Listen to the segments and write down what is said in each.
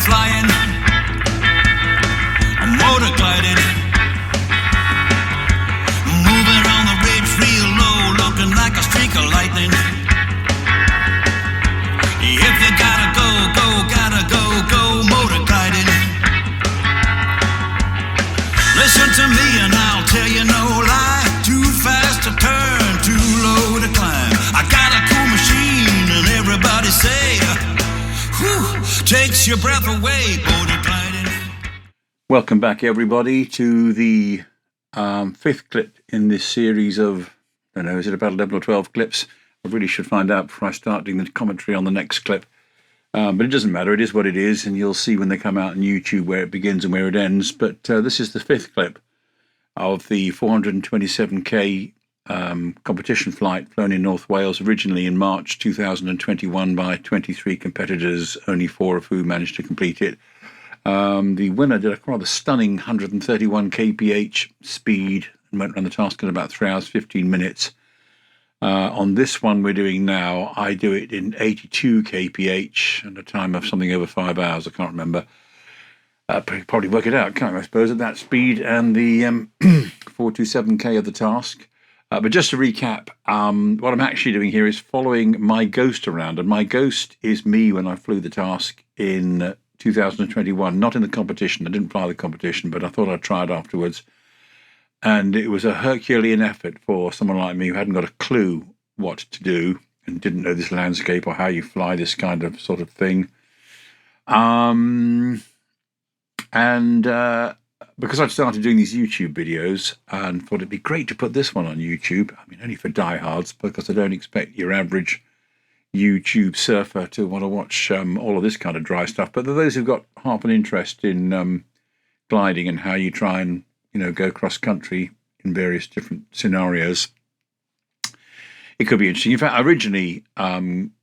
flying, motor gliding, moving on the ridge real low, looking like a streak of lightning. If you gotta go, motor gliding. Listen to me and I'll tell you no lie. Too fast to turn, too low to climb. I got a cool machine and everybody say, whew, takes your breath away, motor gliding. Welcome back everybody to the fifth clip in this series of, I don't know, is it about 11 or 12 clips? I really should find out before I start doing the commentary on the next clip. But it doesn't matter, it is what it is, and you'll see when they come out on YouTube where it begins and where it ends. But this is the fifth clip of the 427k competition flight flown in North Wales, originally in March 2021 by 23 competitors, only 4 of whom managed to complete it. The winner did a rather stunning 131 kph speed and went around the task in about 3 hours 15 minutes. On this one we're doing now, I do it in 82 kph and a time of something over 5 hours. I can't remember. Probably work it out, can't I suppose, at that speed and the 427k of the task. But just to recap, what I'm actually doing here is following my ghost around, and my ghost is me when I flew the task in 2021, not in the competition. I didn't fly the competition, but I thought I'd try it afterwards. And it was a Herculean effort for someone like me who hadn't got a clue what to do and didn't know this landscape or how you fly this kind of sort of thing. Because I'd started doing these YouTube videos and thought it'd be great to put this one on YouTube. I mean, only for diehards, because I don't expect your average YouTube surfer to want to watch all of this kind of dry stuff. But for those who've got half an interest in gliding and how you try and go cross country in various different scenarios, it could be interesting. In fact, I originally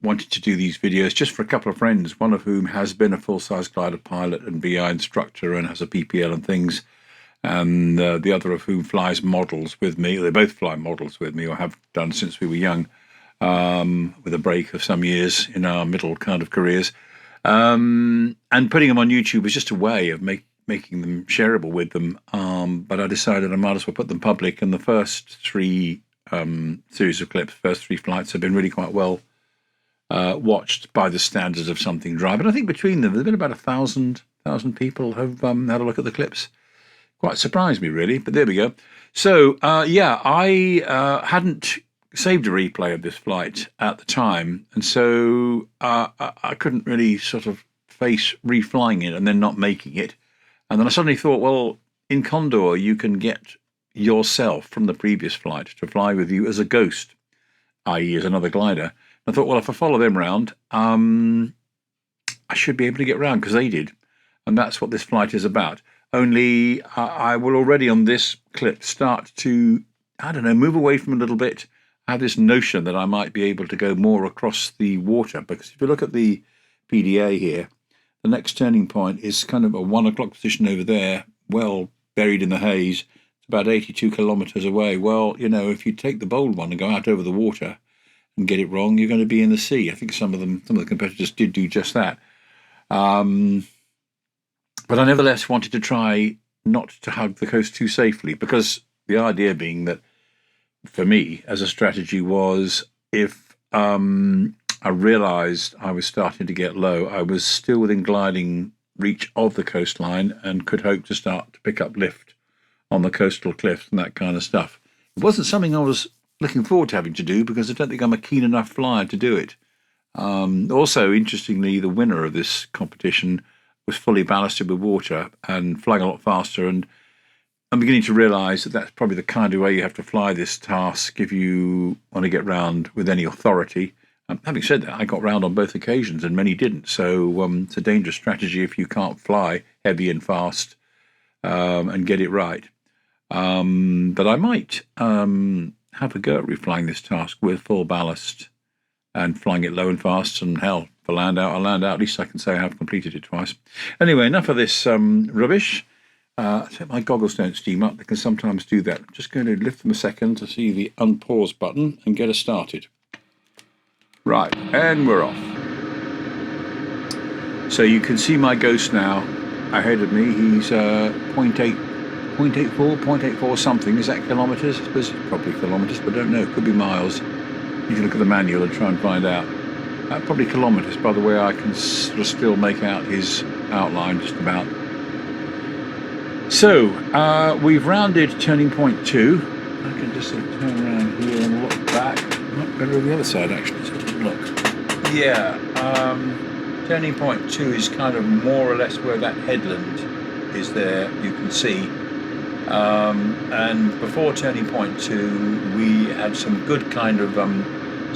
wanted to do these videos just for a couple of friends, one of whom has been a full-size glider pilot and VI instructor and has a PPL and things, and the other of whom flies models with me. They both fly models with me, or have done since we were young, with a break of some years in our middle kind of careers. And putting them on YouTube was just a way of making them shareable with them, but I decided I might as well put them public, and the first 3 series of clips, first 3 flights have been really quite well watched by the standards of Something Dry. But I think between them there's been about 1,000 people have had a look at the clips. Quite surprised me really, but there we go. So I hadn't saved a replay of this flight at the time, and so I couldn't really sort of face reflying it and then not making it. And then I suddenly thought, well, in Condor, you can get yourself from the previous flight to fly with you as a ghost, i.e. as another glider. And I thought, well, if I follow them round, I should be able to get round, because they did. And that's what this flight is about. Only I will already on this clip start to, I don't know, move away from a little bit. I have this notion that I might be able to go more across the water, because if you look at the PDA here, the next turning point is kind of a 1 o'clock position over there, well buried in the haze. It's about 82 kilometres away. Well, if you take the bold one and go out over the water and get it wrong, you're going to be in the sea. I think some of the competitors did do just that. But I nevertheless wanted to try not to hug the coast too safely, because the idea being that for me as a strategy was, if I realised I was starting to get low, I was still within gliding reach of the coastline and could hope to start to pick up lift on the coastal cliffs and that kind of stuff. It wasn't something I was looking forward to having to do, because I don't think I'm a keen enough flyer to do it. Also, interestingly, the winner of this competition was fully ballasted with water and flying a lot faster, and I'm beginning to realise that that's probably the kind of way you have to fly this task if you want to get round with any authority. Having said that, I got round on both occasions and many didn't, so it's a dangerous strategy if you can't fly heavy and fast and get it right. But I might have a go at reflying this task with full ballast and flying it low and fast, and hell, if I land out, I'll land out. At least I can say I have completed it twice. Anyway, enough of this rubbish. I hope my goggles don't steam up. They can sometimes do that. I'm just going to lift them a second to see the unpause button and get us started. Right, and we're off. So you can see my ghost now ahead of me. He's 0.84 something. Is that kilometres? I suppose it's probably kilometres, but I don't know. It could be miles. You can look at the manual and try and find out. Probably kilometres, by the way. I can sort of still make out his outline just about. So we've rounded turning point 2. I can just sort of turn around here and look back. Might better on the other side actually. So look. Yeah. Turning point 2 is kind of more or less where that headland is there, you can see. And before turning point 2, we had some good kind of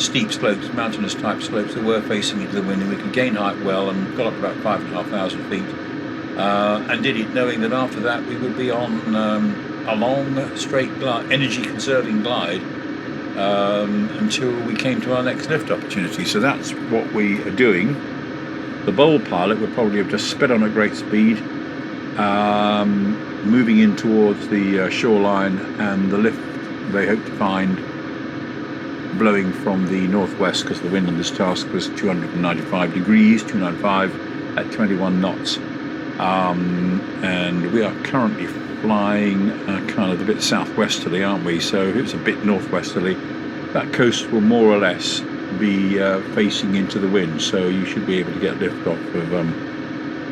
steep slopes, mountainous type slopes that were facing into the wind, and we could gain height well and got up to about 5,500 feet. And did it knowing that after that we would be on a long, straight, energy conserving glide until we came to our next lift opportunity. So that's what we are doing. The bold pilot would probably have just sped on at great speed, moving in towards the shoreline, and the lift they hope to find blowing from the northwest, because the wind on this task was 295 degrees, 295 at 21 knots. And we are currently flying kind of a bit southwesterly, aren't we? So if it's a bit northwesterly, that coast will more or less be facing into the wind, so you should be able to get lift off of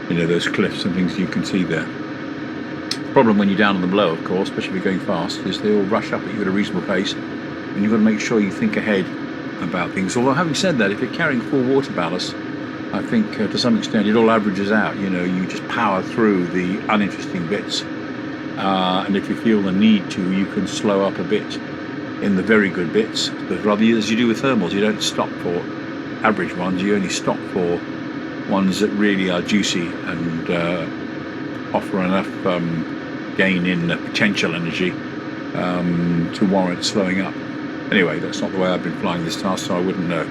those cliffs and things you can see there. The problem when you're down on the below, of course, especially if you're going fast, is they all rush up at you at a reasonable pace, and you've got to make sure you think ahead about things. Although having said that, if you're carrying full water ballast, I think to some extent it all averages out. You just power through the uninteresting bits, and if you feel the need to, you can slow up a bit in the very good bits, but rather as you do with thermals, you don't stop for average ones, you only stop for ones that really are juicy and offer enough gain in potential energy to warrant slowing up. Anyway, that's not the way I've been flying this task, so I wouldn't know.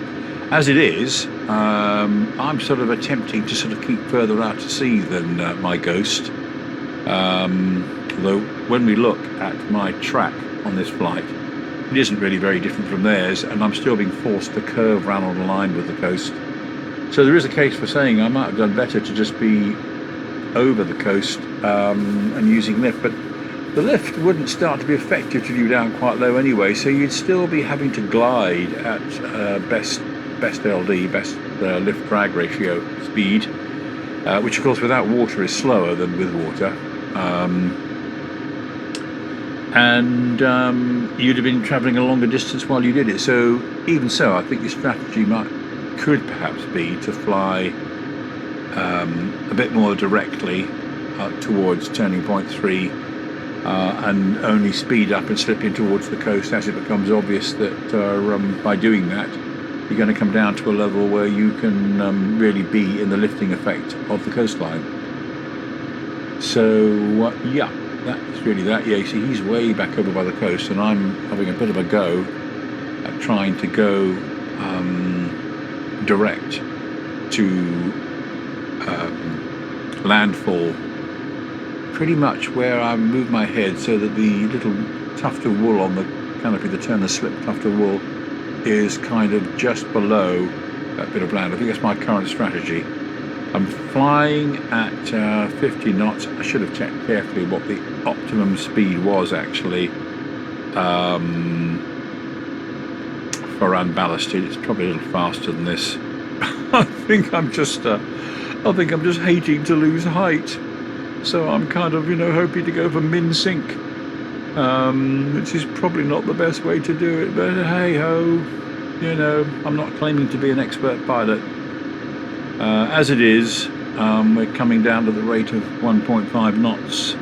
As it is, I'm sort of attempting to sort of keep further out to sea than my ghost, although when we look at my track on this flight, it isn't really very different from theirs, and I'm still being forced to curve round on a line with the coast. So there is a case for saying I might have done better to just be over the coast and using lift, but the lift wouldn't start to be effective till you're down quite low anyway, so you'd still be having to glide at best LD, best lift drag ratio speed, which of course without water is slower than with water. And you'd have been travelling a longer distance while you did it. So even so, I think your strategy could perhaps be to fly a bit more directly towards turning point 3 and only speed up and slip in towards the coast as it becomes obvious that by doing that you're going to come down to a level where you can really be in the lifting effect of the coastline. So yeah, that's really that. Yeah, you see he's way back over by the coast, and I'm having a bit of a go at trying to go direct to landfall, pretty much where I move my head so that the little tuft of wool on the canopy, the turn and slip tuft of wool, is kind of just below that bit of land. I think that's my current strategy. I'm flying at 50 knots. I should have checked carefully what the optimum speed was actually for unballasted. It's probably a little faster than this. I think I'm just hating to lose height. So I'm kind of, hoping to go for min sync, which is probably not the best way to do it. But hey ho, I'm not claiming to be an expert pilot. As it is, we're coming down to the rate of 1.5 knots.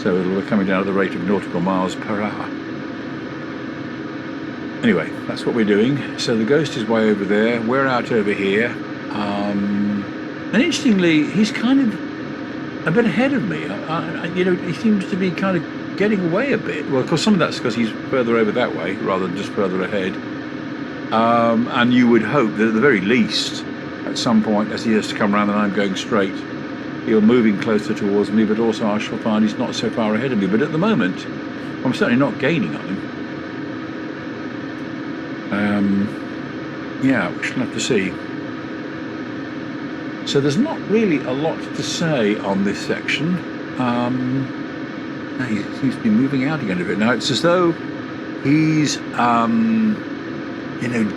So we're coming down at the rate of nautical miles per hour. Anyway, that's what we're doing. So the ghost is way over there. We're out over here. And interestingly, he's kind of a bit ahead of me. He seems to be kind of getting away a bit. Well, of course, some of that's because he's further over that way rather than just further ahead. And you would hope that at the very least, at some point, as he has to come around and I'm going straight, he'll moving closer towards me, but also I shall find he's not so far ahead of me. But at the moment, I'm certainly not gaining on him. Yeah, we shall have to see. So there's not really a lot to say on this section. He seems to be moving out again a bit now. It's as though he's,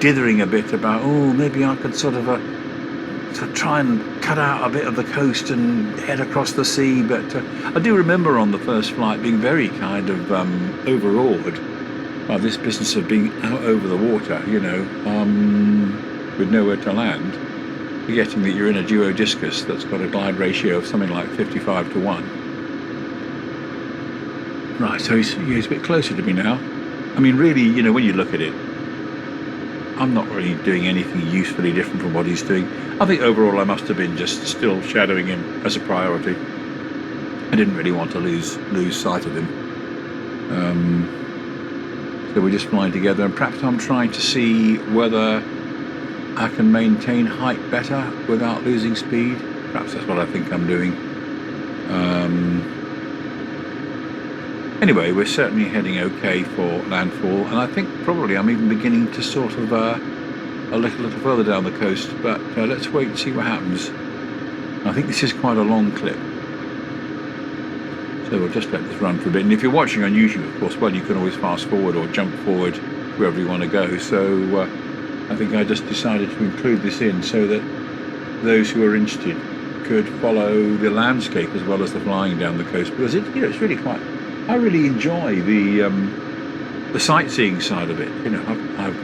dithering a bit about, oh, maybe I could sort of try and cut out a bit of the coast and head across the sea. But I do remember on the first flight being very kind of overawed by this business of being out over the water, with nowhere to land, forgetting that you're in a duodiscus that's got a glide ratio of something like 55-1. Right, so he's a bit closer to me now. I mean, really, when you look at it, I'm not really doing anything usefully different from what he's doing. I think overall I must have been just still shadowing him as a priority. I didn't really want to lose sight of him. So we're just flying together, and perhaps I'm trying to see whether I can maintain height better without losing speed. Perhaps that's what I think I'm doing. Anyway, we're certainly heading okay for landfall, and I think probably I'm even beginning to sort of a little further down the coast, but let's wait and see what happens. I think this is quite a long clip, so we'll just let this run for a bit. And if you're watching on YouTube, of course, well, you can always fast forward or jump forward wherever you want to go. So I think I just decided to include this in so that those who are interested could follow the landscape as well as the flying down the coast, because it's really quite. I really enjoy the sightseeing side of it. I've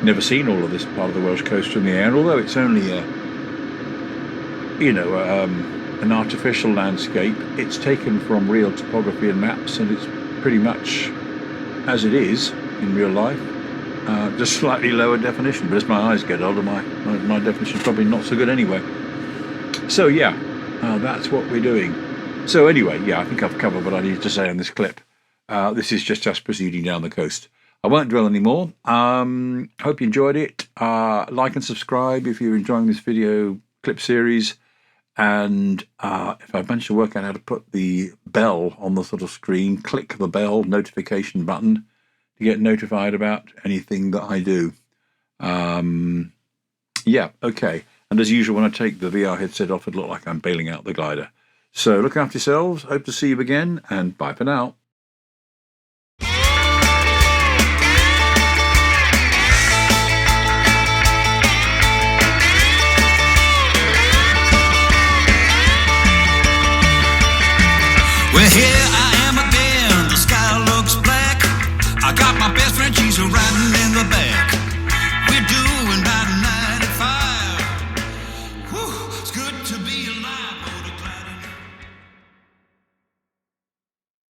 never seen all of this part of the Welsh coast from the air, although it's only an artificial landscape. It's taken from real topography and maps, and it's pretty much as it is in real life, just slightly lower definition. But as my eyes get older, my definition's probably not so good anyway. So yeah, that's what we're doing. So anyway, yeah, I think I've covered what I need to say on this clip. This is just us proceeding down the coast. I won't dwell anymore. Hope you enjoyed it. Like and subscribe if you're enjoying this video clip series. And if I've managed to work out how to put the bell on the sort of screen, click the bell notification button to get notified about anything that I do. Yeah, okay. And as usual, when I take the VR headset off, it looks like I'm bailing out the glider. So look after yourselves, hope to see you again, and bye for now. Well, here I am again, the sky looks black. I got my best friend, she's riding